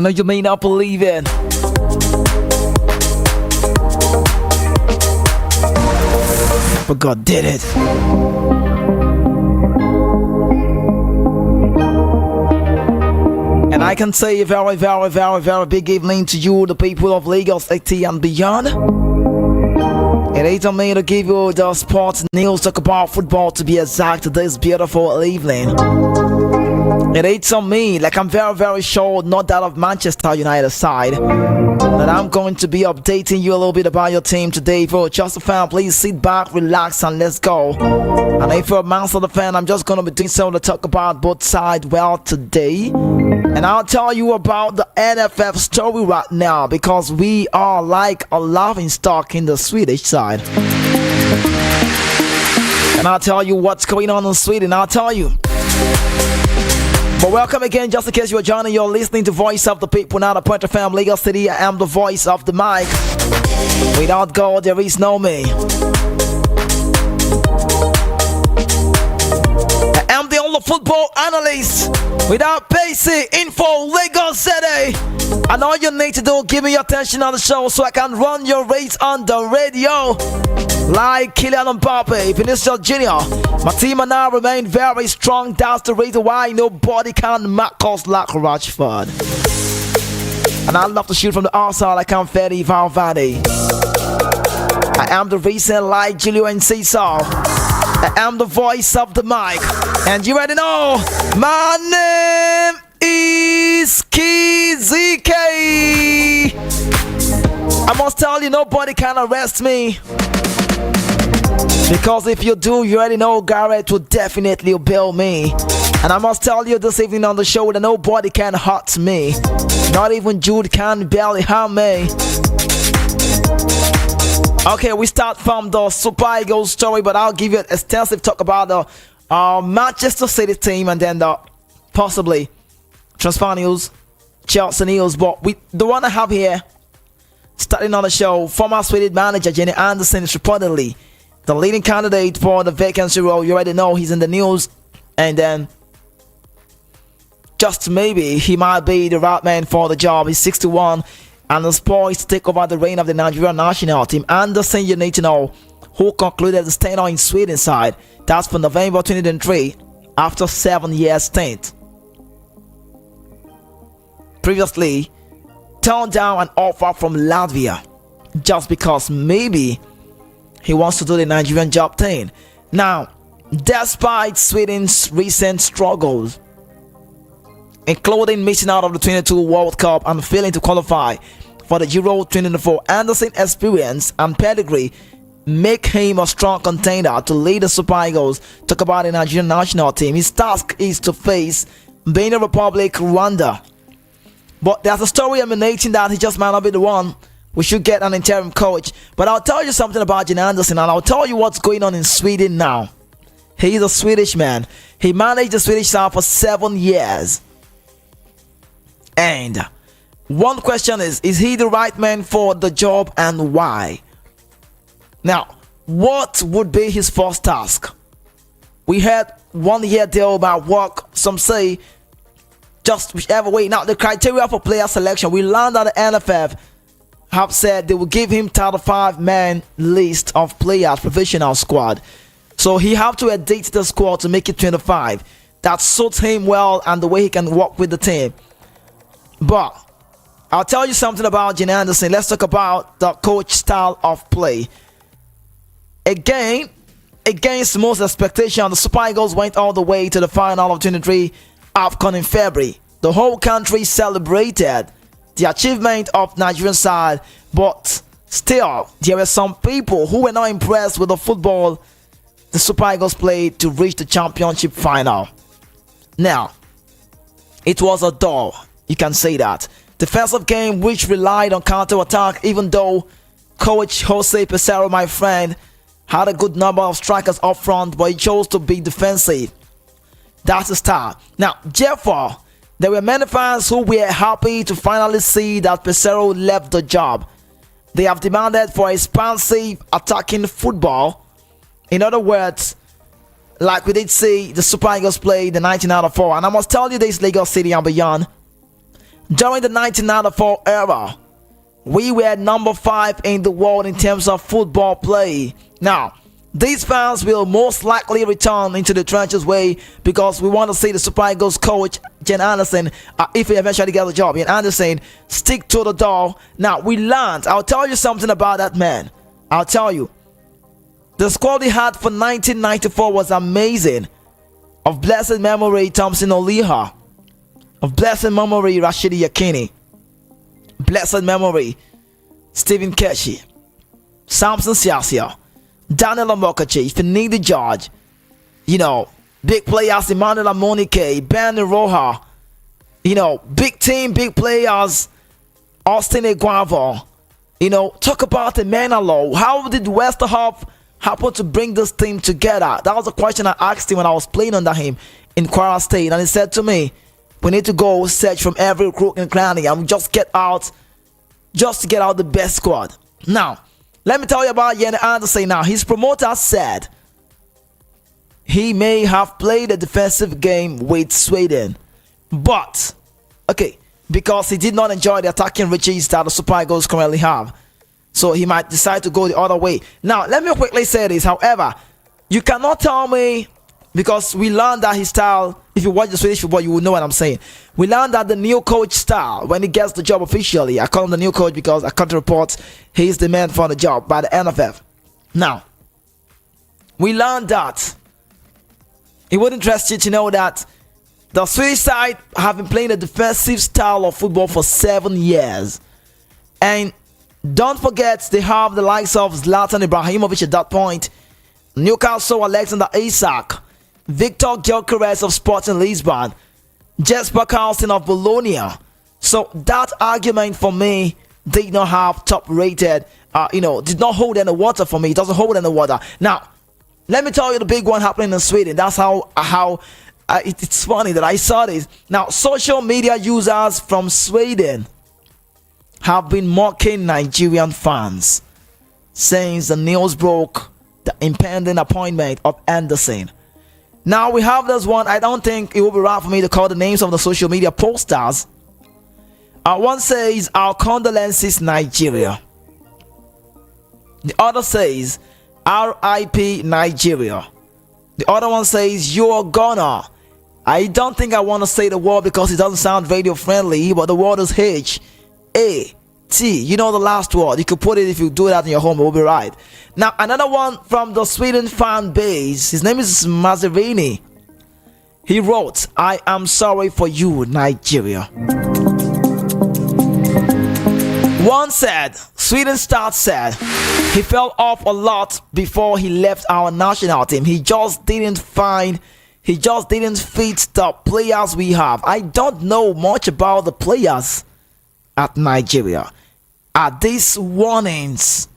know you may not believe it. But God did it. And I can say a very, very, very, very big evening to you, the people of Lagos City and beyond. It ain't on me to give you the sports news, talk about football to be exact, this beautiful evening. It ain't on me, like I'm very, very sure, not that of Manchester United side, that I'm going to be updating you a little bit about your team today. If you're just a fan, please sit back, relax, and let's go. And if you're a Manchester fan, I'm just going to be doing so to talk about both sides well today. And I'll tell you about the NFF story right now, because we are like a laughing stock in the Swedish side. And I'll tell you what's going on in Sweden, I'll tell you. But welcome again, just in case you're joining, you're listening to Voice of the People, now the Point of Fam, Lagos City. I am the voice of the mic. Without God, there is no me. I am the only football analyst without basic info, Lagos City. And all you need to do, give me your attention on the show so I can run your race on the radio. Like Kylian Mbappe, Vinicius Jr. My team and I remain very strong. That's the reason why nobody can mark us like Rashford. And I love to shoot from the outside like I'm Fede Valverde. I am the reason like Julio Cesar. I am the voice of the mic. And you already know, my name is Kizike. I must tell you, nobody can arrest me. Because if you do, you already know Garrett will definitely bail me. And I must tell you this evening on the show that nobody can hurt me. Not even Jude can barely harm me. Okay, we start from the Super Eagles story, but I'll give you an extensive talk about the Manchester City team and then the possibly transfer news, Chelsea news. But the one I have here, starting on the show, former Swedish manager Jenny Anderson is reportedly the leading candidate for the vacancy role. You already know he's in the news, and then just maybe he might be the right man for the job. He's 61 and is poised to take over the reign of the Nigerian national team. Anderson, you need to know, who concluded the tenure in Sweden side. That's for November 2023 after 7 years stint. Previously turned down an offer from Latvia just because maybe he wants to do the Nigerian job thing. Now, despite Sweden's recent struggles, including missing out of the 22 World Cup and failing to qualify for the Euro 2024, Anderson's experience and pedigree make him a strong contender to lead the Super Eagles. Talk about the Nigerian national team. His task is to face Benin Republic, Rwanda. But there's a story emanating that he just might not be the one. We should get an interim coach. But I'll tell you something about Jan Anderson, and I'll tell you what's going on in Sweden now. He's a Swedish man. He managed the Swedish side for 7 years. And one question is he the right man for the job, and why? Now, what would be his first task? We had 1 year deal about work. Some say just whichever way. Now, the criteria for player selection, we learned that the NFF have said they will give him 35-man list of players, professional squad. So he have to edit the squad to make it 25. That suits him well and the way he can work with the team. But I'll tell you something about Jan Anderson. Let's talk about the coach style of play. Again, against most expectation, the Super Eagles went all the way to the final of 23 AFCON in February. The whole country celebrated the achievement of Nigerian side, but still there were some people who were not impressed with the football the Super Eagles played to reach the championship final. Now, it was a dull, you can say that, defensive game which relied on counter-attack, even though coach Jose Pesaro, my friend, had a good number of strikers up front, but he chose to be defensive. That's the start. Now, therefore, there were many fans who were happy to finally see that Pesaro left the job. They have demanded for expansive attacking football. In other words, like we did see the Super Eagles play the 1994. And I must tell you this, Lagos City and beyond, During the 1994 era, we were number 5 in the world in terms of football play. Now, these fans will most likely return into the trenches way because we want to see the Super Eagles coach Jen Anderson, if he eventually gets a job. Jen Anderson, stick to the door. Now, we learned. I'll tell you something about that man. I'll tell you. The squad he had for 1994 was amazing. Of blessed memory, Thompson Oliha. Of blessed memory, Rashidi Yakini. Blessed memory, Stephen Keshi, Samson Siasia, Daniel Amokachi, Finidi George, big players, Emmanuel Amonike, Ben Roja, big team, big players, Austin Eguavo, talk about the Manalo. How did Westerhoff happen to bring this team together? That was a question I asked him when I was playing under him in Kwara State, and he said to me, we need to go search from every crook and cranny and just to get out the best squad. Now, let me tell you about Jen Anderson. Now, his promoter said he may have played a defensive game with Sweden, but because he did not enjoy the attacking riches that the Super Eagles currently have, so he might decide to go the other way. Now, let me quickly say this. However, you cannot tell me, because we learned that his style, if you watch the Swedish football, you will know what I'm saying. We learned that the new coach style, when he gets the job officially, I call him the new coach because according to reports, he's the man for the job by the NFF. Now, we learned that it would interest you to know that the Swedish side have been playing a defensive style of football for 7 years. And don't forget, they have the likes of Zlatan Ibrahimovic at that point, Newcastle Alexander Isak, Victor Gyökeres of Sporting Lisbon, Jesper Karlsson of Bologna. So that argument for me did not have top rated, did not hold any water for me. It doesn't hold any water. Now, let me tell you the big one happening in Sweden. That's how it's funny that I saw this. Now, social media users from Sweden have been mocking Nigerian fans since the news broke the impending appointment of Anderson. Now we have this one. I don't think it will be right for me to call the names of the social media posters. One says, "Our condolences, Nigeria." The other says, "RIP Nigeria." The other one says, "You're gonna." I don't think I want to say the word because it doesn't sound radio friendly, but the word is HAT. You know the last word. You could put it, if you do that in your home, it will be right. Now, another one from the Sweden fan base. His name is Mazerini. He wrote, "I am sorry for you, Nigeria." One said, Sweden star said, he fell off a lot before he left our national team. He just didn't fit the players we have. I don't know much about the players at Nigeria. Are these warnings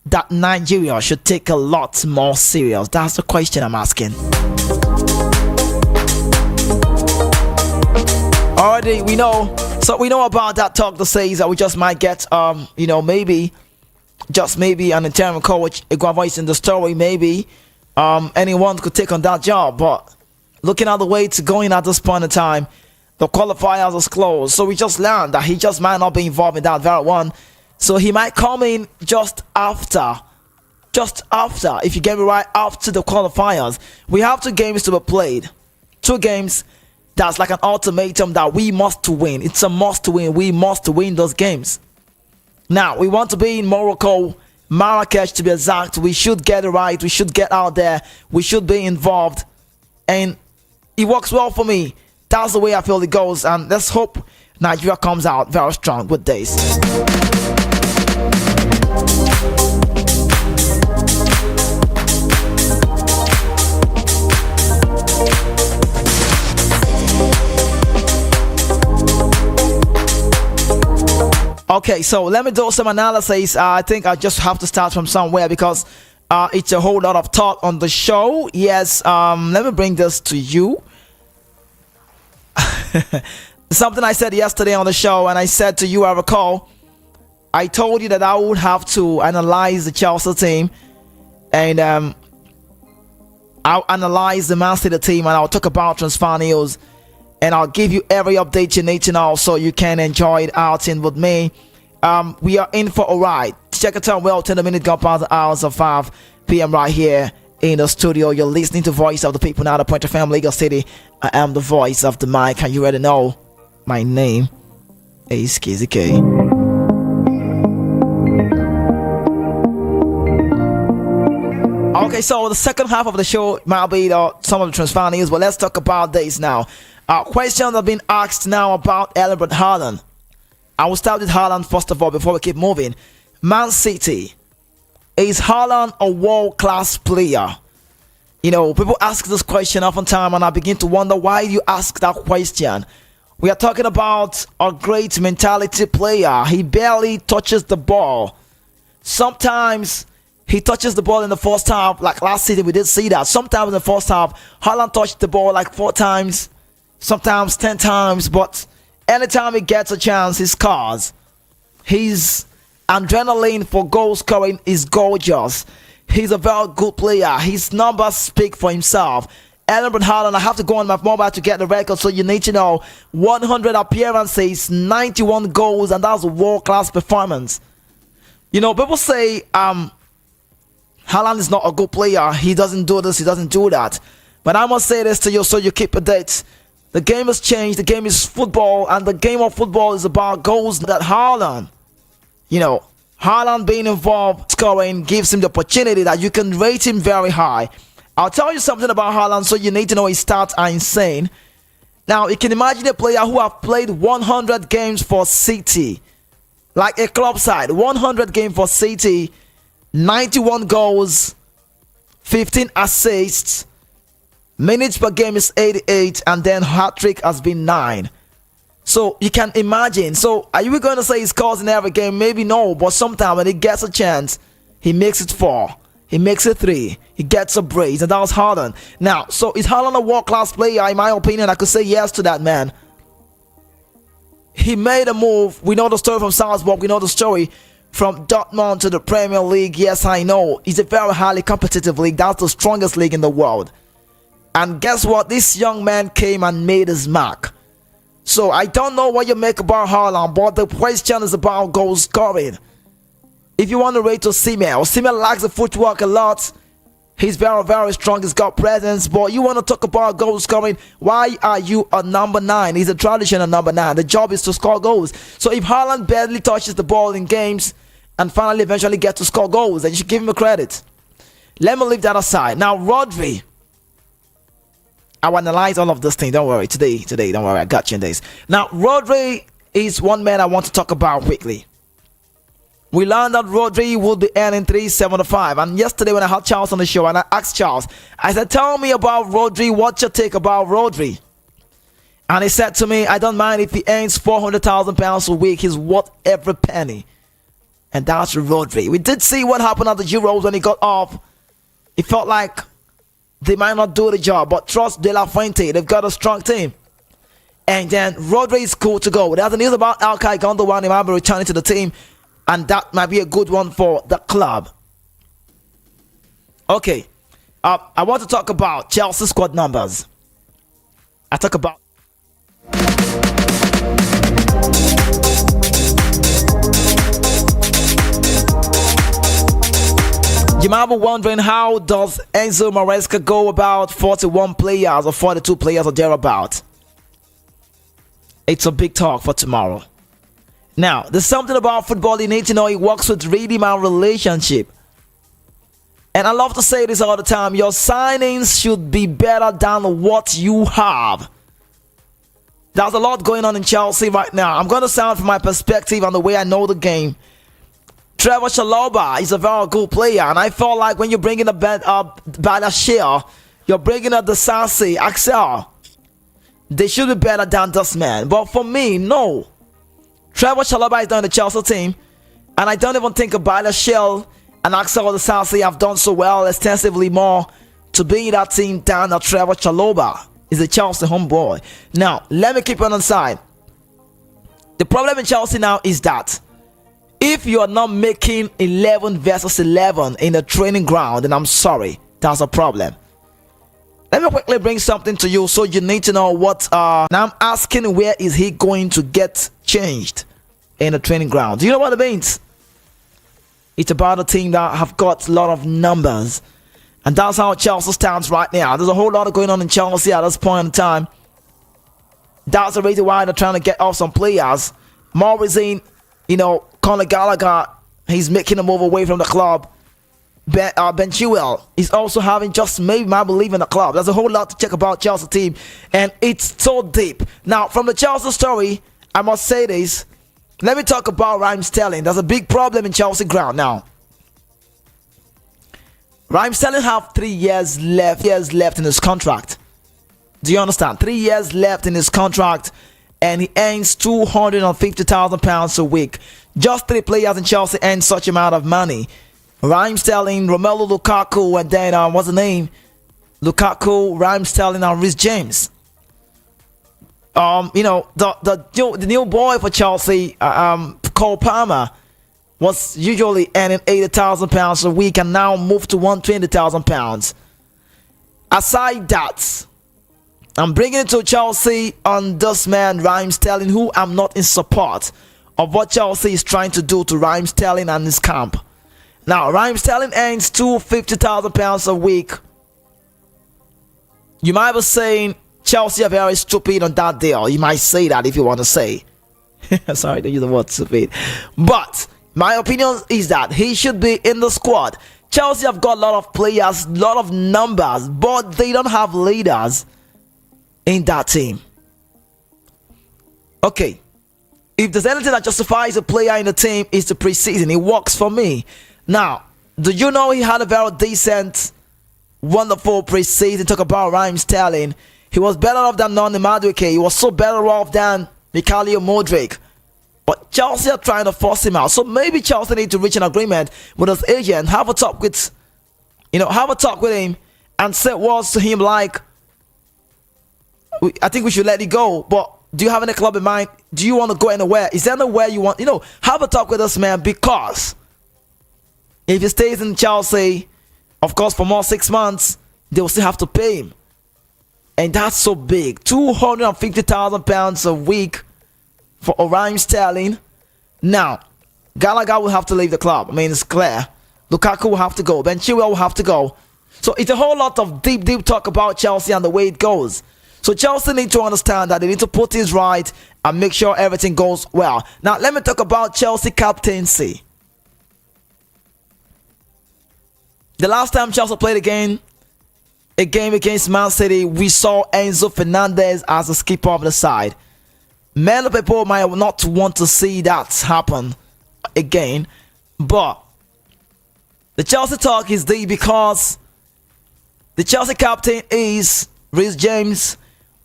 that Nigeria should take a lot more serious? That's the question I'm asking. Already we know about that talk that says that we just might get maybe an interim coach. Iguava is in the story. Maybe anyone could take on that job, but looking at the way it's going at this point in time, the qualifiers is closed. So we just learned that he just might not be involved in that very one. So he might come in just after, if you get me right, after the qualifiers. We have 2 games to be played. 2 games that's like an ultimatum that we must win. It's a must win. We must win those games. Now, we want to be in Morocco, Marrakesh to be exact. We should get it right. We should get out there. We should be involved. And it works well for me. That's the way I feel it goes, and let's hope Nigeria comes out very strong with this. Okay, so let me do some analysis. I think I just have to start from somewhere because it's a whole lot of talk on the show. Yes, let me bring this to you. Something I said yesterday on the show, and I said to you, I recall, I told you that I would have to analyze the Chelsea team, and I'll analyze the Man City team, and I'll talk about transfer news, and I'll give you every update you need to know so you can enjoy it out in with me. We are in for a ride. Check it out. Well, 10 minutes gone past the hours of 5 p.m. right here in the studio. You're listening to Voice of the People now, the Point FM, Lagos City. I am the voice of the mic, and you already know my name is Kizzy K. Okay, so the second half of the show might be some of the transfer news, but let's talk about this now. Questions have been asked now about Erling Haaland. I will start with Haaland first of all before we keep moving. Man City, is Haaland a world-class player? You know, people ask this question oftentimes, and I begin to wonder why you ask that question. We are talking about a great mentality player. He barely touches the ball. Sometimes he touches the ball in the first half, like last season we did see that. Sometimes in the first half, Haaland touched the ball like 4 times, sometimes 10 times, but anytime he gets a chance, he scores. His adrenaline for goal scoring is gorgeous. He's a very good player. His numbers speak for himself. Erling Haaland, I have to go on my mobile to get the record, so you need to know 100 appearances, 91 goals, and that's a world-class performance. You know, people say Haaland is not a good player. He doesn't do this, he doesn't do that. But I must say this to you so you keep a date. The game has changed. The game is football, and the game of football is about goals. That Haaland, you know, Haaland being involved, scoring, gives him the opportunity that you can rate him very high. I'll tell you something about Haaland, so you need to know his stats are insane. Now, you can imagine a player who have played 100 games for City, like a club side, 100 games for City, 91 goals, 15 assists, minutes per game is 88, and then hat-trick has been 9. So you can imagine. So are you going to say he scores in every game? Maybe no, but sometimes when he gets a chance, he makes it 4. He makes it 3. He gets a brace, and that was Haaland. Now, so is Haaland a world-class player? In my opinion, I could say yes to that, man. He made a move. We know the story from Salzburg. We know the story from Dortmund to the Premier League. Yes, I know. It's a very highly competitive league. That's the strongest league in the world. And guess what? This young man came and made his mark. So I don't know what you make about Haaland, but the question is about goal scoring. If you want to rate Osimhen lacks the footwork a lot. He's very, very strong. He's got presence. But you want to talk about goal scoring. Why are you a number 9? He's a traditional number 9. The job is to score goals. So if Haaland barely touches the ball in games and finally eventually gets to score goals, then you should give him a credit. Let me leave that aside. Now, Rodri. I will analyze all of this thing. Don't worry. Today, don't worry. I got you in this. Now, Rodri is one man I want to talk about quickly. We learned that Rodri will be earning 375. And yesterday when I had Charles on the show and I asked Charles, I said, tell me about Rodri. What's your take about Rodri? And he said to me, I don't mind if he earns £400,000 a week. He's worth every penny. And that's Rodri. We did see what happened at the Euros when he got off. It felt like they might not do the job, but trust De La Fuente. They've got a strong team. And then Rodri is cool to go. There's the news about Ilkay Gundogan. He might be returning to the team, and that might be a good one for the club. Okay, I want to talk about Chelsea squad numbers. I talk about you might be wondering, how does Enzo Maresca go about 41 players or 42 players or thereabout? It's a big talk for tomorrow. Now, there's something about football you need to know. It works with rhythm and relationship. And I love to say this all the time. Your signings should be better than what you have. There's a lot going on in Chelsea right now. I'm going to sound from my perspective and the way I know the game. Trevor Chalobah is a very good player, and I felt like when you're bringing a Badiashile, you're bringing up the Sansi, Axel, they should be better than this man. But for me, no. Trevor Chalobah is on the Chelsea team, and I don't even think Badiashile and Axel the Sansi have done so well, extensively more to be in that team than Trevor Chalobah is a Chelsea homeboy. Now, let me keep on the side. The problem in Chelsea now is that if you are not making 11 versus 11 in a training ground, then I'm sorry, that's a problem. Let me quickly bring something to you so you need to know what. Now I'm asking, where is he going to get changed in the training ground? Do you know what it means? It's about a team that have got a lot of numbers. And that's how Chelsea stands right now. There's a whole lot of going on in Chelsea at this point in time. That's the reason why they're trying to get off some players. Morrison, Conor Gallagher, he's making a move away from the club. Ben Chilwell is also having just maybe my belief in the club. There's a whole lot to check about Chelsea team, and it's so deep. Now, from the Chelsea story, I must say this. Let me talk about Raheem Sterling. There's a big problem in Chelsea ground now. Raheem Sterling have 3 years left in his contract. Do you understand? 3 years left in his contract, and he earns £250,000 a week. Just 3 players in Chelsea earn such amount of money. Raheem Sterling, Romelu Lukaku, and then what's the name? Lukaku, Raheem Sterling, and Reece James. The new boy for Chelsea, Cole Palmer, was usually earning £80,000 a week and now moved to £120,000. Aside that, I'm bringing it to Chelsea on this man, Raheem Sterling, who I'm not in support of what Chelsea is trying to do to Raheem Sterling and his camp. Now, Raheem Sterling earns £250,000 a week. You might be saying Chelsea are very stupid on that deal. You might say that if you want to say. Sorry to use the word stupid. But my opinion is that he should be in the squad. Chelsea have got a lot of players, a lot of numbers, but they don't have leaders in that team. Okay. If there's anything that justifies a player in the team, it's the preseason. It works for me. Now, do you know he had a very decent, wonderful preseason? Talk about Raheem Sterling. He was better off than Noni Madueke. He was so better off than Mikhailo Modric. But Chelsea are trying to force him out. So maybe Chelsea need to reach an agreement with his agent, have a talk with him, and say words to him like, I think we should let it go. But do you have any club in mind? Do you want to go anywhere? Is there anywhere you want? Have a talk with this man, because if he stays in Chelsea, of course, for more 6 months, they will still have to pay him. And that's so big. £250,000 a week for Raheem Sterling. Now, Gallagher will have to leave the club. I mean, it's clear. Lukaku will have to go. Ben Chilwell will have to go. So it's a whole lot of deep talk about Chelsea and the way it goes. So Chelsea need to understand that they need to put things right and make sure everything goes well. Now, let me talk about Chelsea captaincy. The last time Chelsea played a game against Man City, we saw Enzo Fernandez as the skipper of the side. Many people might not want to see that happen again, but the Chelsea talk is deep because the Chelsea captain is Reece James,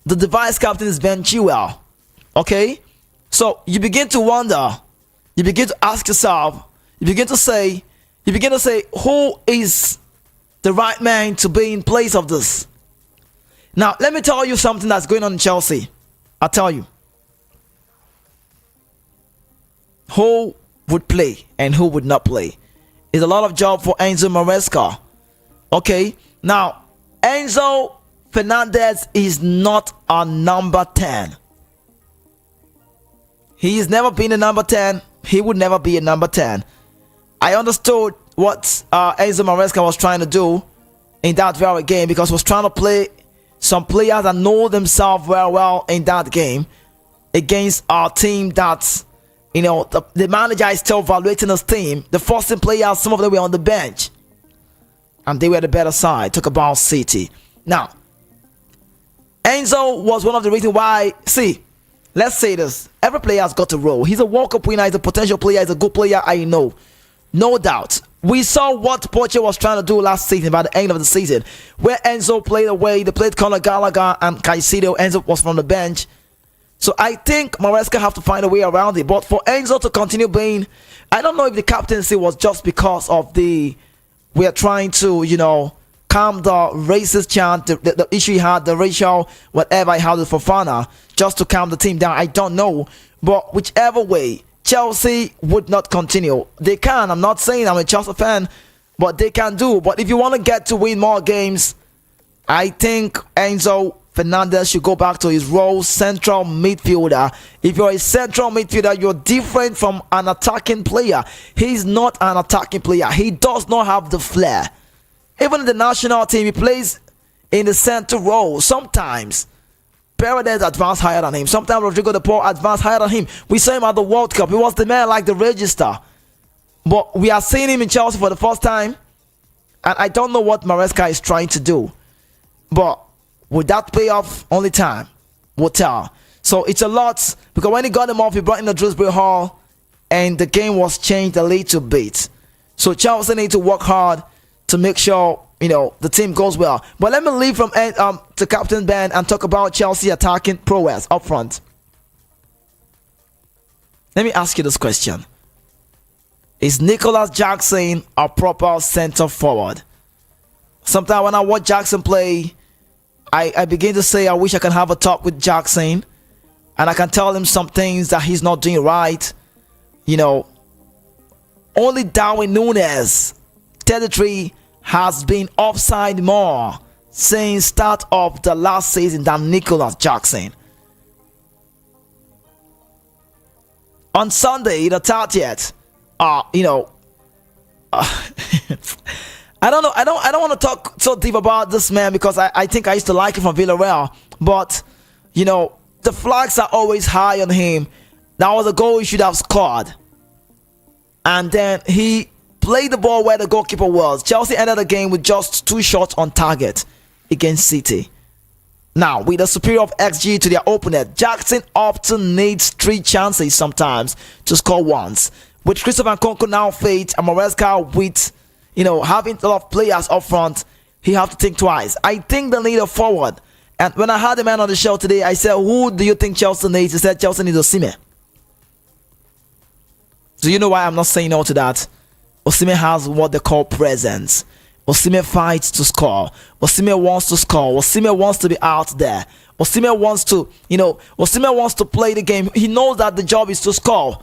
the vice captain is Ben Chilwell. Okay? So you begin to wonder, you begin to ask yourself, you begin to say, who is the right man to be in place of this? Now, let me tell you something that's going on in Chelsea. I'll tell you. Who would play and who would not play? It's a lot of job for Enzo Maresca. Okay? Now, Enzo Fernandez is not a number 10. He's never been a number 10. He would never be a number 10. I understood what Enzo Maresca was trying to do in that very game, because he was trying to play some players that know themselves very well in that game against our team that's, the manager is still evaluating his team. The first players, some of them were on the bench, and they were the better side. Talk about City. Now, Enzo was one of the reasons why, let's say this, every player has got a role. He's a World Cup winner, he's a potential player, he's a good player, I know. No doubt. We saw what Poche was trying to do last season by the end of the season, where Enzo played away. They played Conor Gallagher and Caicedo. Enzo was from the bench. So I think Maresca have to find a way around it. But for Enzo to continue being, I don't know if the captaincy was just because of we are trying to, calm the racist chant, the issue he had, the racial, whatever he had with Fofana, just to calm the team down. I don't know. But whichever way, Chelsea would not continue. They can. I'm not saying I'm a Chelsea fan, but they can do. But if you want to get to win more games, I think Enzo Fernandez should go back to his role, central midfielder. If you're a central midfielder, you're different from an attacking player. He's not an attacking player. He does not have the flair. Even in the national team, he plays in the center role. Sometimes Paredes advanced higher than him. Sometimes Rodrigo de Paul advanced higher than him. We saw him at the World Cup. He was the man like the register. But we are seeing him in Chelsea for the first time. And I don't know what Maresca is trying to do. But would that pay off? Only time will tell. So it's a lot. Because when he got him off, he brought in the Dewsbury Hall. And the game was changed a little bit. So Chelsea need to work hard to make sure, the team goes well. But let me leave from to Captain Ben and talk about Chelsea attacking prowess up front. Let me ask you this question. Is Nicholas Jackson a proper center forward? Sometimes when I watch Jackson play, I begin to say I wish I can have a talk with Jackson. And I can tell him some things that he's not doing right. Only Darwin Núñez, 33, has been offside more since start of the last season than Nicholas Jackson. On Sunday, the 30th, I don't know. I don't want to talk so deep about this man because I think I used to like him from Villarreal. But the flags are always high on him. That was a goal he should have scored. And then he played the ball where the goalkeeper was. Chelsea ended the game with just 2 shots on target against City. Now, with a superior of XG to their opponent, Jackson often needs 3 chances sometimes to score once. With Christopher Nkunku now fit and Maresca with, having a lot of players up front, he have to think twice. I think they need a forward. And when I had the man on the show today, I said, who do you think Chelsea needs? He said Chelsea needs Osimhen. Do you know why I'm not saying no to that? Osimhen has what they call presence. Osimhen fights to score. Osimhen wants to score. Osimhen wants to be out there. Osimhen wants to, Osimhen wants to play the game. He knows that the job is to score.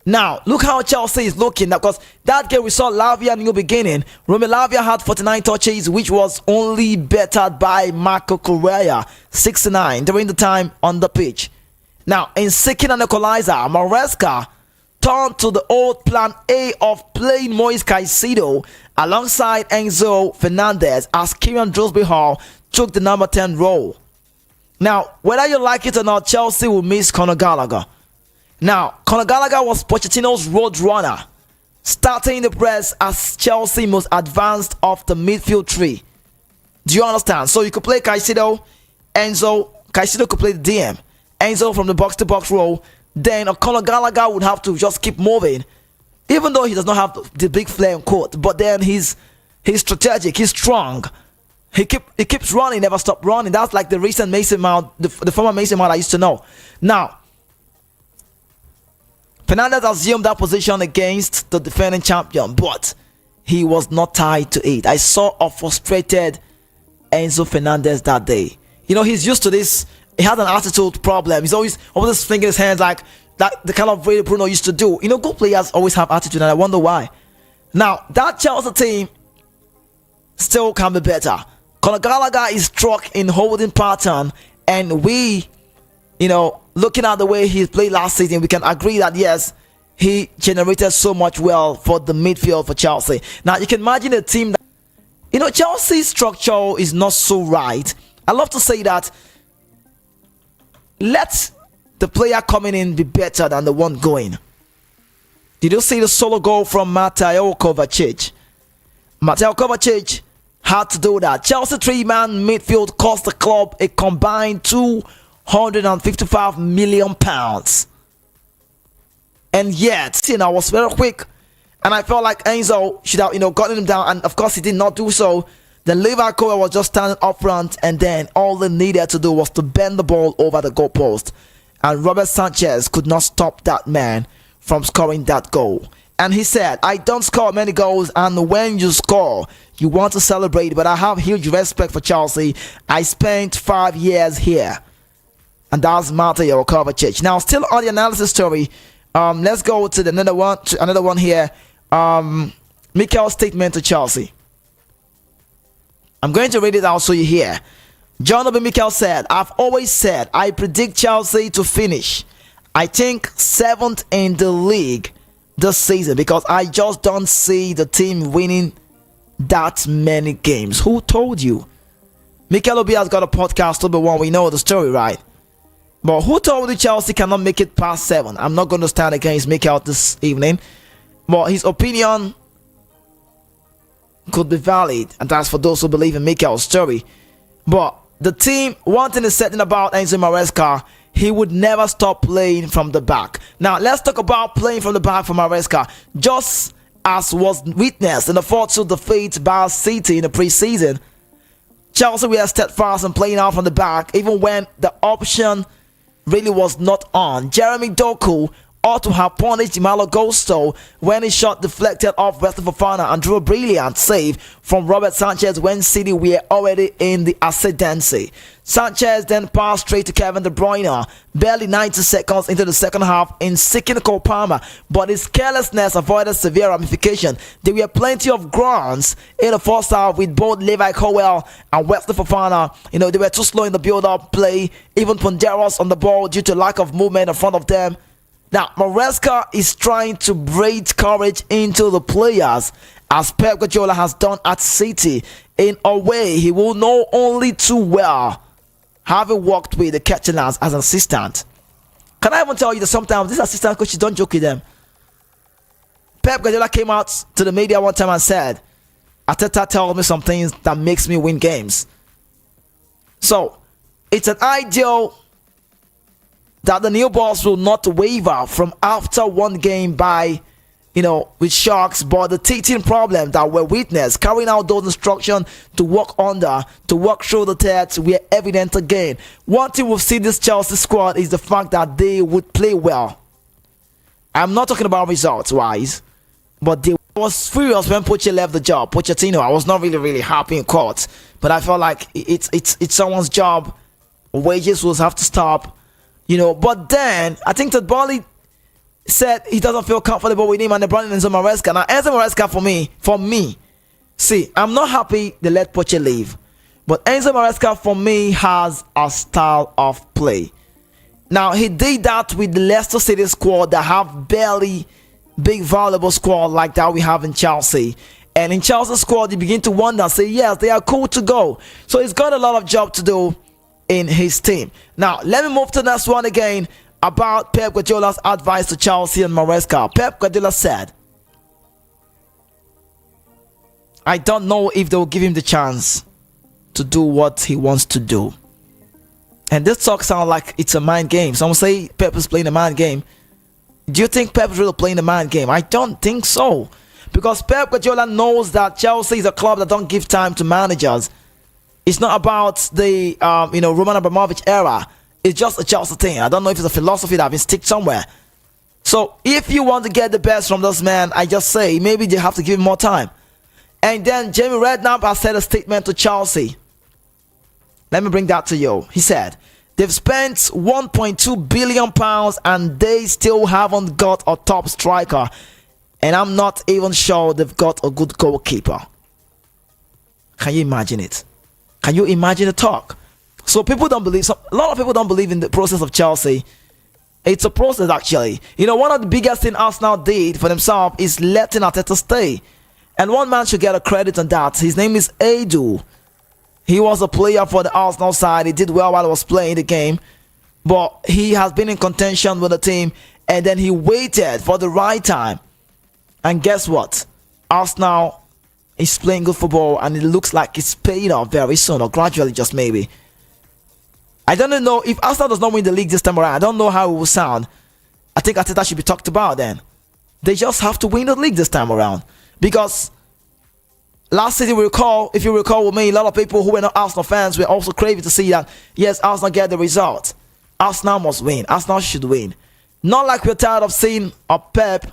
Now, look how Chelsea is looking. Because that game we saw Lavia in the beginning. Romelu Lavia had 49 touches, which was only bettered by Marco Correa, 69, during the time on the pitch. Now, in seeking an equalizer, Maresca turned to the old plan A of playing Moise Caicedo alongside Enzo Fernandez as Kieran Dewsbury Hall took the number 10 role. Now, whether you like it or not, Chelsea will miss Conor Gallagher. Now, Conor Gallagher was Pochettino's road runner, starting the press as Chelsea most advanced of the midfield tree. Do you understand? So you could play Caicedo, Caicedo could play the DM, Enzo from the box-to-box role. Then Conor Gallagher would have to just keep moving, even though he does not have the big flair in court. But then he's strategic, he's strong. He keeps running, never stop running. That's like the recent Mason Mount, the former Mason Mount I used to know. Now, Fernandez assumed that position against the defending champion, but he was not tied to it. I saw a frustrated Enzo Fernandez that day. He's used to this. He has an attitude problem. He's always flinging his hands like that, the kind of way Bruno used to do. Good players always have attitude, and I wonder why. Now, that Chelsea team still can be better. Conor Gallagher is struck in holding pattern, and we, looking at the way he played last season, we can agree that yes, he generated so much well for the midfield for Chelsea. Now, you can imagine a team that, Chelsea's structure is not so right. I love to say that. Let the player coming in be better than the one going. Did you see the solo goal from Mateo Kovacic? Mateo Kovacic had to do that. Chelsea 3-man midfield cost the club a combined £255 million. And yet, I was very quick. And I felt like Enzo should have, gotten him down. And of course, he did not do so. Then Liverpool was just standing up front, and then all they needed to do was to bend the ball over the goalpost. And Robert Sanchez could not stop that man from scoring that goal. And he said, I don't score many goals, and when you score, you want to celebrate, but I have huge respect for Chelsea. I spent 5 years here. And that's Mateo Kovacic. Now, still on the analysis story, let's go to another one here. Mikel's statement to Chelsea. I'm going to read it out so you hear. John Obi Mikel said, I've always said I predict Chelsea to finish, I think, 7th in the league this season because I just don't see the team winning that many games. Who told you? Mikel Obi has got a podcast, Obi One. We know the story, right? But who told you Chelsea cannot make it past 7? I'm not going to stand against Mikel this evening, but his opinion could be valid, and that's for those who believe in Mikel's story. But the team, one thing is certain about Enzo Maresca, he would never stop playing from the back. Now, let's talk about playing from the back for Maresca. Just as was witnessed in the 4-2 defeat by City in the preseason, Chelsea were steadfast in playing out from the back, even when the option really was not on. Jeremy Doku ought to have punished Malo Gusto when his shot deflected off Wesley Fofana and drew a brilliant save from Robert Sanchez when City were already in the ascendancy. Sanchez then passed straight to Kevin De Bruyne barely 90 seconds into the second half in seeking Cole Palmer, but his carelessness avoided severe ramification. There were plenty of grounds in the first half with both Levi Colwill and Wesley Fofana. They were too slow in the build-up play, even Ponderos on the ball due to lack of movement in front of them. Now, Maresca is trying to breathe courage into the players, as Pep Guardiola has done at City, in a way he will know only too well, having worked with the Catalans as an assistant. Can I even tell you that sometimes these assistant coaches don't joke with them? Pep Guardiola came out to the media one time and said, Arteta tells me some things that makes me win games. So, it's an ideal that the new boss will not waver from after one game by, with Sharks, but the teething problem that were witnessed, carrying out those instructions to work through the tests were evident again. One thing we've seen this Chelsea squad is the fact that they would play well. I'm not talking about results-wise, but they was furious when Poche left the job. Pochettino, I was not really happy in court, but I felt like it's someone's job. Wages will have to stop. But then I think that Bali said he doesn't feel comfortable with him and they brought in Enzo Maresca. Now, Enzo Maresca for me, see, I'm not happy they let Poche leave. But Enzo Maresca for me has a style of play. Now, he did that with the Leicester City squad that have barely big valuable squad like that we have in Chelsea. And in Chelsea's squad, you begin to wonder, say, yes, they are cool to go. So he's got a lot of job to do in his team. Now, let me move to the next one again about Pep Guardiola's advice to Chelsea and Maresca. Pep Guardiola said, I don't know if they will give him the chance to do what he wants to do. And this talk sounds like it's a mind game. Some say Pep is playing a mind game. Do you think Pep is really playing a mind game? I don't think so. Because Pep Guardiola knows that Chelsea is a club that don't give time to managers. It's not about the Roman Abramovich era. It's just a Chelsea thing. I don't know if it's a philosophy that has been stick somewhere. So if you want to get the best from this man, I just say maybe they have to give him more time. And then Jamie Redknapp has said a statement to Chelsea. Let me bring that to you. He said, they've spent £1.2 billion and they still haven't got a top striker. And I'm not even sure they've got a good goalkeeper. Can you imagine it? Can you imagine the talk? So people don't believe, a lot of people don't believe in the process of Chelsea. It's a process actually. One of the biggest things Arsenal did for themselves is letting Arteta stay. And one man should get a credit on that. His name is Edu. He was a player for the Arsenal side. He did well while he was playing the game. But he has been in contention with the team. And then he waited for the right time. And guess what? Arsenal is playing good football and it looks like it's paying off very soon or gradually, just maybe. I don't know if Arsenal does not win the league this time around. I don't know how it will sound. I think Arteta should be talked about then. They just have to win the league this time around. Because last season, if you recall with me, a lot of people who were not Arsenal fans were also craving to see that, yes, Arsenal get the result. Arsenal must win. Arsenal should win. Not like we're tired of seeing a Pep,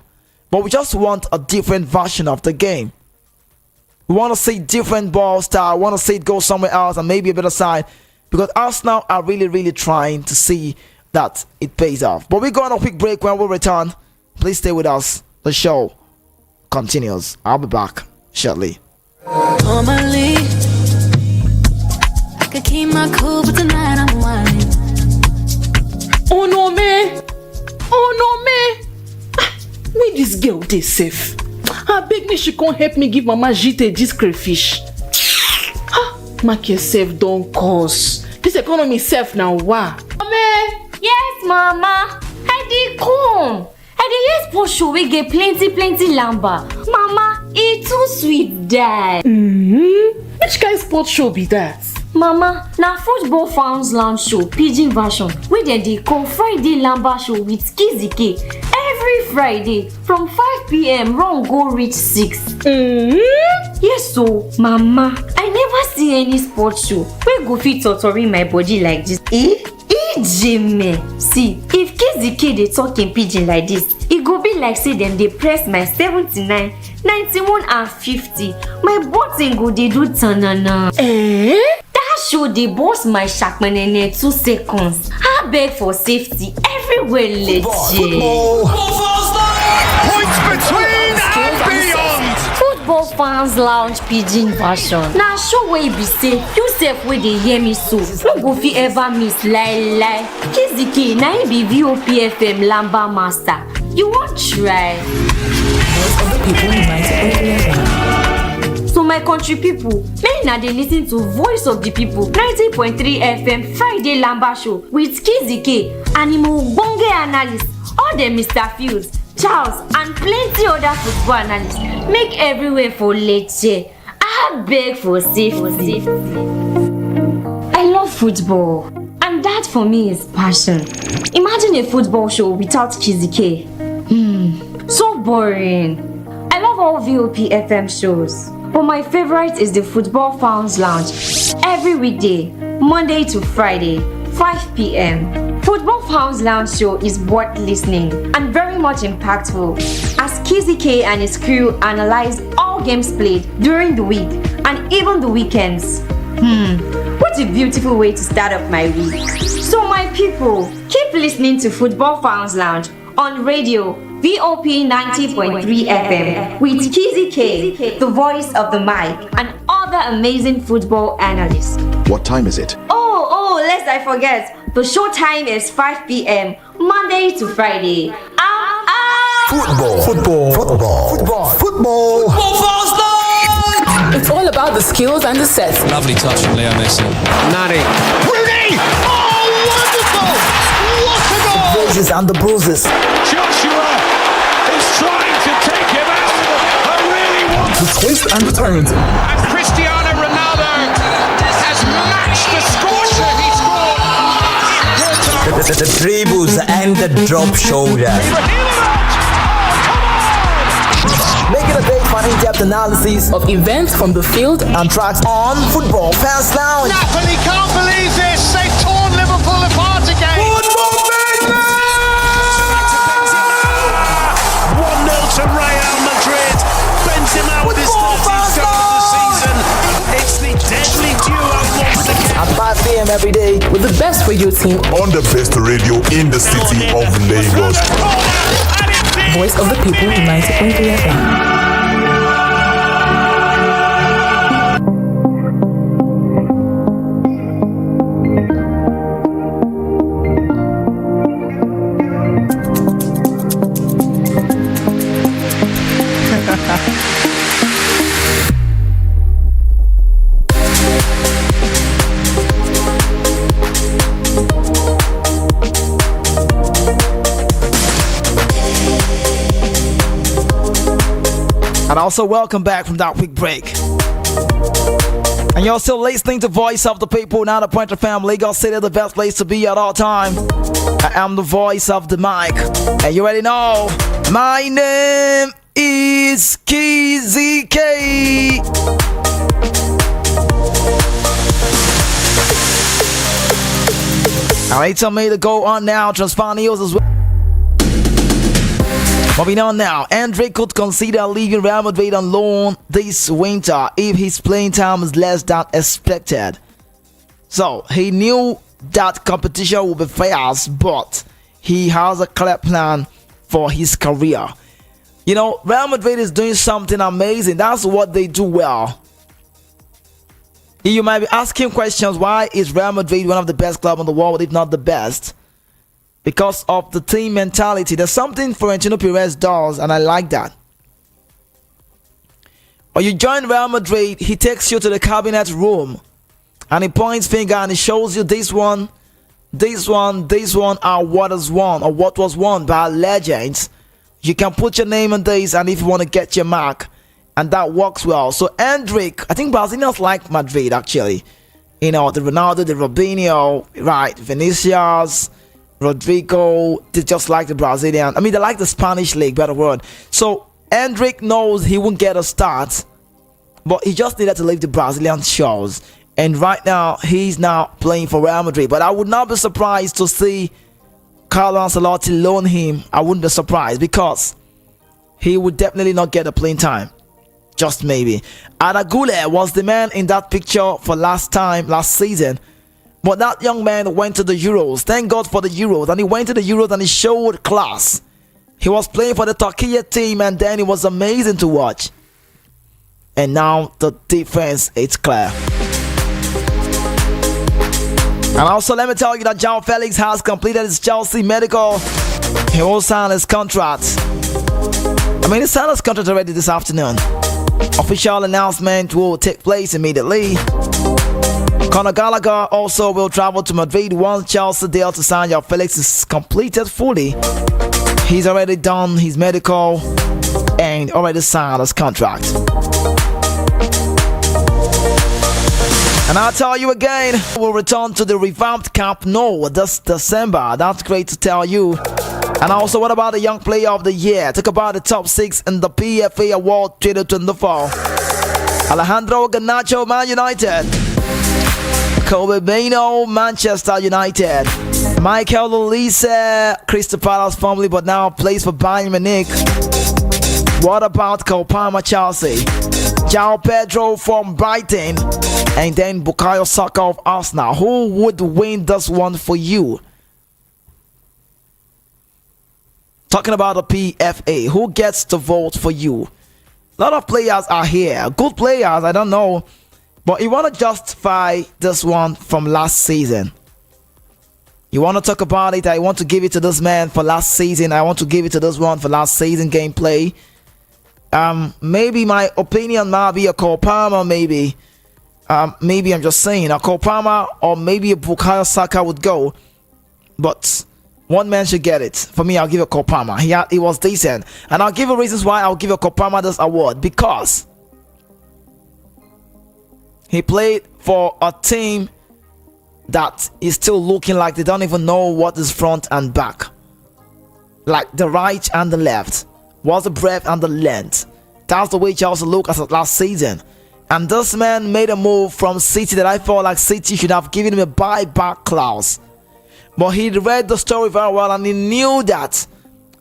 but we just want a different version of the game. We want to see different ball style. We want to see it go somewhere else and maybe a better side. Because Arsenal are really trying to see that it pays off. But we're going on a quick break. When we return, please stay with us. The show continues. I'll be back shortly. Normally, keep my cool, but tonight I'm whining. Oh no, man. Where this girl dey safe? I beg me she can't help me give Mama Jite this crayfish. Mark yourself, don't cause. This economy self now, wow. Mama. Yes, Mama. I dey come. I dey hear sports show we get plenty lamba. Mama, it too sweet die. Which kind of sports show be that? Mama, na Football Fans Lounge show, pidgin version, wey dem dey call Friday Lamba show with Kizike. Every Friday from 5 p.m. run go reach 6. Yes, so Mama, I never see any sports show wey go fit totori my body like this. Jimmy, see, if Kizike dey talk in pidgin like this, e go be like say dem dey press my 79, 91 and 50. My button go dey do tanana. That show dey burst my shakmanene 2 seconds. I beg for safety everywhere legit. Points between and beyond. Football Fans Lounge pidgin version. Na show wey be say you sef wey dey hear me so no go fit ever miss lie. Kizike na him be VOP FM Lamba Master. You wan try? So my country people, make na dey listen to Voice of the People 90.3 FM Friday Lamba show with Kizike, Animal Bonge analyst, all them Mr. Fields, Charles and plenty other football analysts. Make everywhere for leche. I beg for safety. I love football, and that for me is passion. Imagine a football show without Kizike. So boring. I love all VOP FM shows, but my favorite is the Football Fans Lounge. Every weekday, Monday to Friday, 5 p.m. Football Fans Lounge show is worth listening and very much impactful as Kizike and his crew analyze all games played during the week and even the weekends. What a beautiful way to start up my week. So my people, keep listening to Football Fans Lounge on radio VOP 90.3 FM with Kizike, the voice of the mic, and other amazing football analysts. What time is it? Oh, lest I forget, the show time is 5 p.m. Monday to Friday. Football. It's all about the skills and the sets. Lovely touch from Leo Messi. Nani. Rooney! Oh, wonderful! What a goal! Bruises and the bruises. Joshua is trying to take him out. I really want The twists and the turns. And Cristiano Ronaldo has matched the scorcher he scored. The dribbles and the drop shoulder. Making a day for in-depth analysis Of events from the field and tracks on Football Fans Lounge. Napoli can't believe this. They've torn Liverpool apart again. 1-0 to Real Madrid. Benzema with his 13th goal of the season. It's the deadly duo once again. At 5 p.m. every day. with the best radio team, On the best radio in the city of Lagos. Voice of the People 90.3 FM. And also welcome back from that quick break. And you're still listening to Voice of the People, now the Point of Fam, Lagos City, the best place to be at all time. I am the voice of the mic. And you already know, my name is Kizike. Alright, tell me to go on now, transfer news as well. Moving on now, Andre could consider leaving Real Madrid on loan this winter if his playing time is less than expected. So, he knew that competition would be fierce, but he has a clear plan for his career. You know, Real Madrid is doing something amazing. That's what they do well. You might be asking questions, why is Real Madrid one of the best clubs in the world, if not the best? Because of the team mentality. There's something Florentino Perez does, and I like that. When you join Real Madrid, he takes you to the cabinet room and he points finger and he shows you this one are what is won, or what was won by legends. You can put your name on this, and if you want to get your mark, and that works well. So Endrick, I think Brazilians like Madrid actually. The Ronaldo, the Robinho, right? Vinicius, Rodrigo, they just like the Brazilian. I mean, they like the Spanish league, better word. So Endrick knows he won't get a start, but he just needed to leave the Brazilian shores. And right now, he's now playing for Real Madrid. But I would not be surprised to see Carlo Ancelotti loan him. I wouldn't be surprised, because he would definitely not get a playing time. Just maybe. Aragule was the man in that picture for last season. But that young man went to the Euros. Thank God for the Euros. And he went to the Euros and he showed class. He was playing for the Turkey team, and then it was amazing to watch. And now the defense is clear. And also, let me tell you that João Felix has completed his Chelsea medical. He will sign his contract. He signed his contract already this afternoon. Official announcement will take place immediately. Conor Gallagher also will travel to Madrid once Chelsea deal to sign João Felix is completed fully. He's already done his medical and already signed his contract. And I'll tell you again, we'll return to the revamped Camp Nou this December. That's great to tell you. And also, what about the Young Player of the Year? Talk about the top 6 in the PFA Award 2024. Alejandro Garnacho, Man United. Kobe Mainoo, Manchester United. Michael Olise, Crystal Palace formerly, but now plays for Bayern Munich. What about Cole Palmer, Chelsea? João Pedro from Brighton. And then Bukayo Saka of Arsenal. Who would win this one for you? Talking about the PFA, who gets to vote for you? A lot of players are here. Good players, I don't know. But you want to justify this one from last season. You want to talk about it. I want to give it to this man for last season. I want to give it to this one for last season gameplay. Maybe my opinion might be a Cole Palmer, maybe. Maybe I'm just saying a Cole Palmer, or maybe a Bukayo Saka would go. But one man should get it. For me, I'll give a Cole Palmer. He was decent. And I'll give you reasons why I'll give a Cole Palmer this award. Because he played for a team that is still looking like they don't even know what is front and back. Like the right and the left. What's the breadth and the length. That's the way Chelsea looked at last season. And this man made a move from City that I felt like City should have given him a buyback clause. But he read the story very well, and he knew that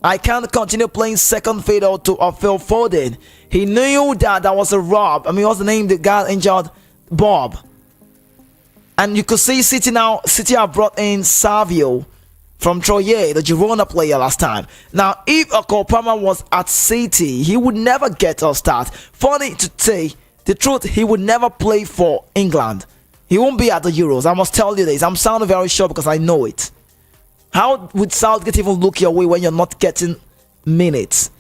I can't continue playing second fiddle to Phil Foden. He knew that was a rob. What's the name? The guy injured? Bob. And you could see City now. City have brought in Savio from Troyes, the Girona player last time. Now, if Cole Palmer was at City, he would never get a start. Funny to say, the truth, he would never play for England. He won't be at the Euros. I must tell you this. I'm sounding very sure because I know it. How would Southgate even look your way when you're not getting minutes?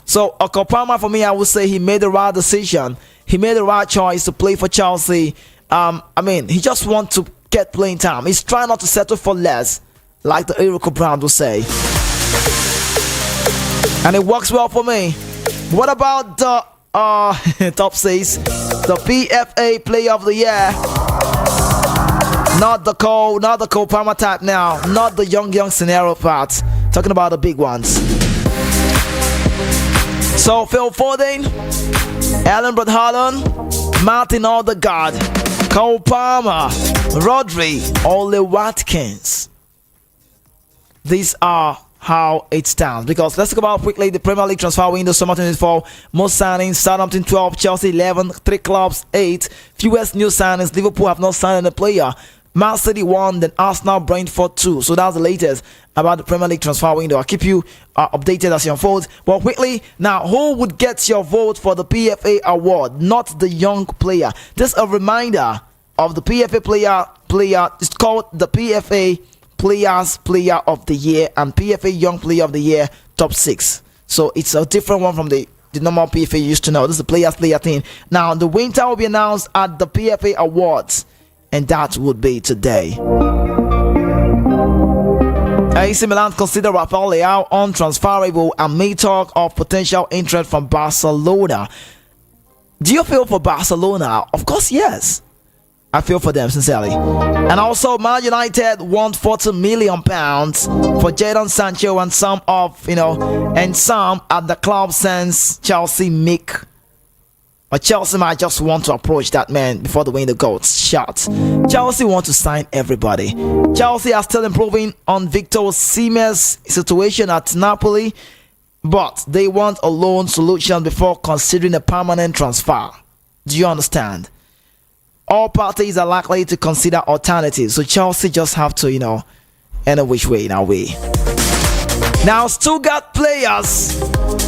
So, Cole Palmer, for me, I would say he made the right decision. He made the right choice to play for Chelsea. He just wants to get playing time. He's trying not to settle for less, like the Eric Brand will say. And it works well for me. What about the top 6? The PFA Player of the Year. Not the Cole Palmer type now. Not the young scenario part. Talking about the big ones. So Phil Foden, Erling Braut Haaland, Martin Odegaard, Cole Palmer, Rodri, Ole Watkins. These are how it stands. Because let's talk about quickly the Premier League transfer window summer 2024. Most signings: Southampton 12, Chelsea 11, 3 clubs 8. Fewest new signings: Liverpool have not signed a player. Man City 1, then Arsenal Brentford 2. So that's the latest about the Premier League transfer window. I'll keep you updated as it unfolds. But quickly, now, who would get your vote for the PFA award? Not the young player. Just a reminder of the PFA player. It's called the PFA Players Player of the Year and PFA Young Player of the Year Top 6. So it's a different one from the normal PFA you used to know. This is the Players Player thing. Now, the winner will be announced at the PFA Awards, and that would be today. AC Milan consider Rafael Leao untransferable and may talk of potential interest from Barcelona. Do you feel for Barcelona? Of course, yes. I feel for them sincerely. And also, Man United want £40 million for Jadon Sancho and some at the club since Chelsea might just want to approach that man before the window goes shut. Chelsea want to sign everybody. Chelsea are still improving on Victor Osimhen's situation at Napoli, but they want a loan solution before considering a permanent transfer. Do you understand? All parties are likely to consider alternatives, so Chelsea just have to, any which way in our way. Now, Stuttgart players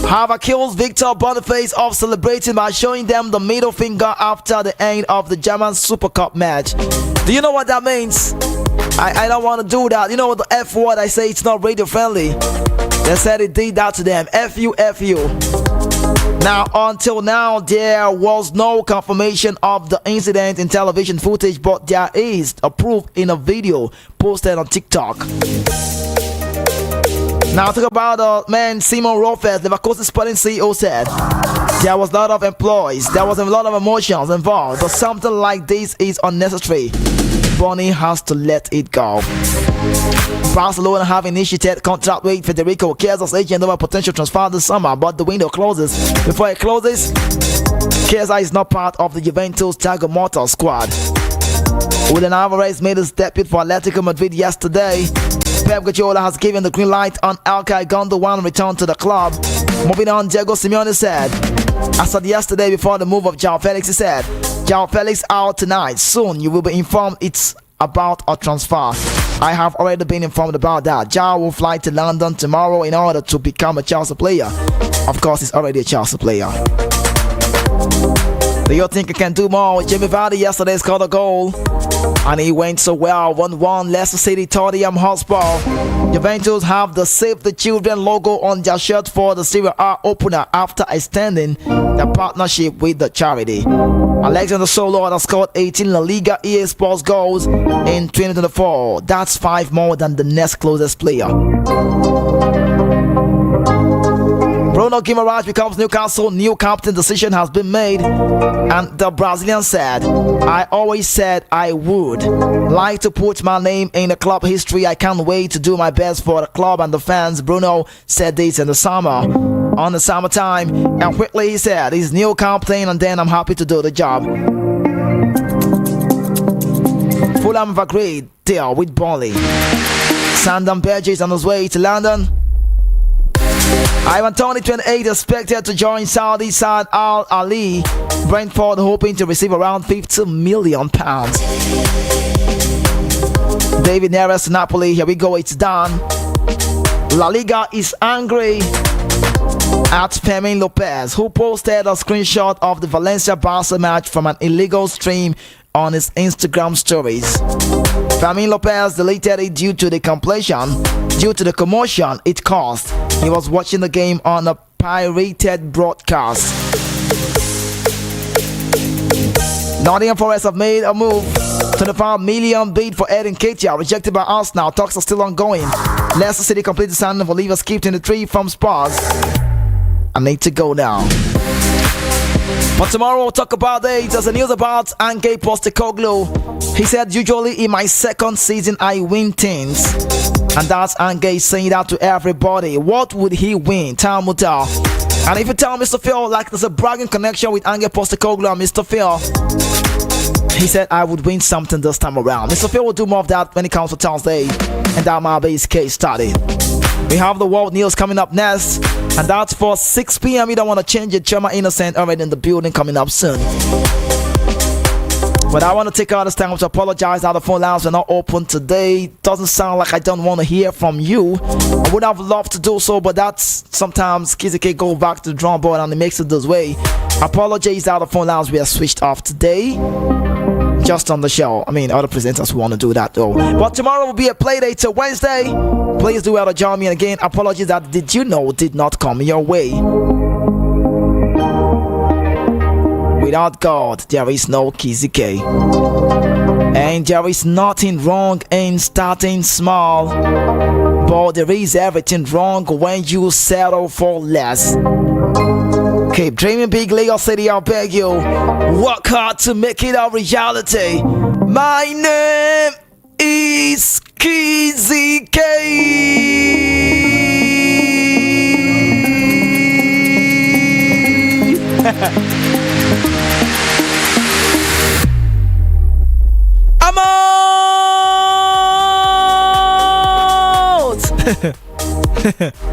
have accused Victor Boniface of celebrating by showing them the middle finger after the end of the German Super Cup match. Do you know what that means? I don't want to do that. You know what the F word I say? It's not radio friendly. They said it did that to them. F-U. Now, until now, there was no confirmation of the incident in television footage, but there is a proof in a video posted on TikTok. Now, talk about man Simon Rolfes, Leverkusen Sporting CEO, said there was a lot of employees, there was a lot of emotions involved, but something like this is unnecessary. Bonnie has to let it go. Barcelona have initiated contract with Federico Chiesa's agent over potential transfer this summer, but the window closes. Before it closes, Chiesa is not part of the Juventus Thiago Motta squad. Julian Alvarez made his debut for Atletico Madrid yesterday. Pep Guardiola has given the green light on Ilkay Gundogan return to the club. Moving on, Diego Simeone said, I said yesterday before the move of João Felix, he said, João Felix out tonight. Soon you will be informed it's about a transfer. I have already been informed about that. João will fly to London tomorrow in order to become a Chelsea player. Of course, he's already a Chelsea player. Do you think he can do more? Jamie Vardy yesterday scored a goal, and he went so well. 1-1 Leicester City Tottenham Hotspur. Juventus have the Save the Children logo on their shirt for the Serie A opener after extending their partnership with the charity. Alexander Solo has scored 18 La Liga EA Sports goals in 2024. That's 5 more than the next closest player. Bruno Guimaraes becomes Newcastle new captain. Decision has been made, and the Brazilian said, I always said I would like to put my name in the club history. I can't wait to do my best for the club and the fans. Bruno said this in the summertime, and quickly he said he's new captain, and then I'm happy to do the job. Fulham have agreed deal with Burnley. Sandon Berge is on his way to London. Ivan Toney, 28, expected to join Saudi Saad Al Ali. Brentford hoping to receive around £50 million. David Neres to Napoli. Here we go, it's done. La Liga is angry at Fermin Lopez, who posted a screenshot of the Valencia-Barca match from an illegal stream on his Instagram stories. Fermin Lopez deleted it due to the commotion it caused. He was watching the game on a pirated broadcast. Nottingham Forest have made a move. £25 million bid for Eden Ketia, rejected by Arsenal. Talks are still ongoing. Leicester City completed the signing of Oliver Skip 23 from Spurs. I need to go now. But tomorrow we'll talk about it. There's a news about Ange Postecoglou. He said, usually in my second season I win things. And that's Ange saying that to everybody. What would he win? Time will tell. And if you tell Mr. Phil, like there's a bragging connection with Ange Postecoglou and Mr. Phil, he said I would win something this time around. Mr. Phil will do more of that when it comes to Thursday. And that might be his case study. We have the world news coming up next, and that's for 6 p.m. You don't want to change it. Chema Innocent already in the building, coming up soon. But I want to take all this time to apologize that the phone lines are not open today. Doesn't sound like I don't want to hear from you. I would have loved to do so, but that's sometimes Kizike go back to the drum board and it makes it this way. Apologies that the phone lines were switched off today. Just on the show. I mean, other presenters want to do that though. But tomorrow will be a play day till Wednesday. Please do well to join me. And again, apologies that Did You Know did not come your way. Without God, there is no Kizike. And there is nothing wrong in starting small. But there is everything wrong when you settle for less. Keep dreaming big, Lagos City, I beg you. Work hard to make it a reality. My name is Kizike. I'm out.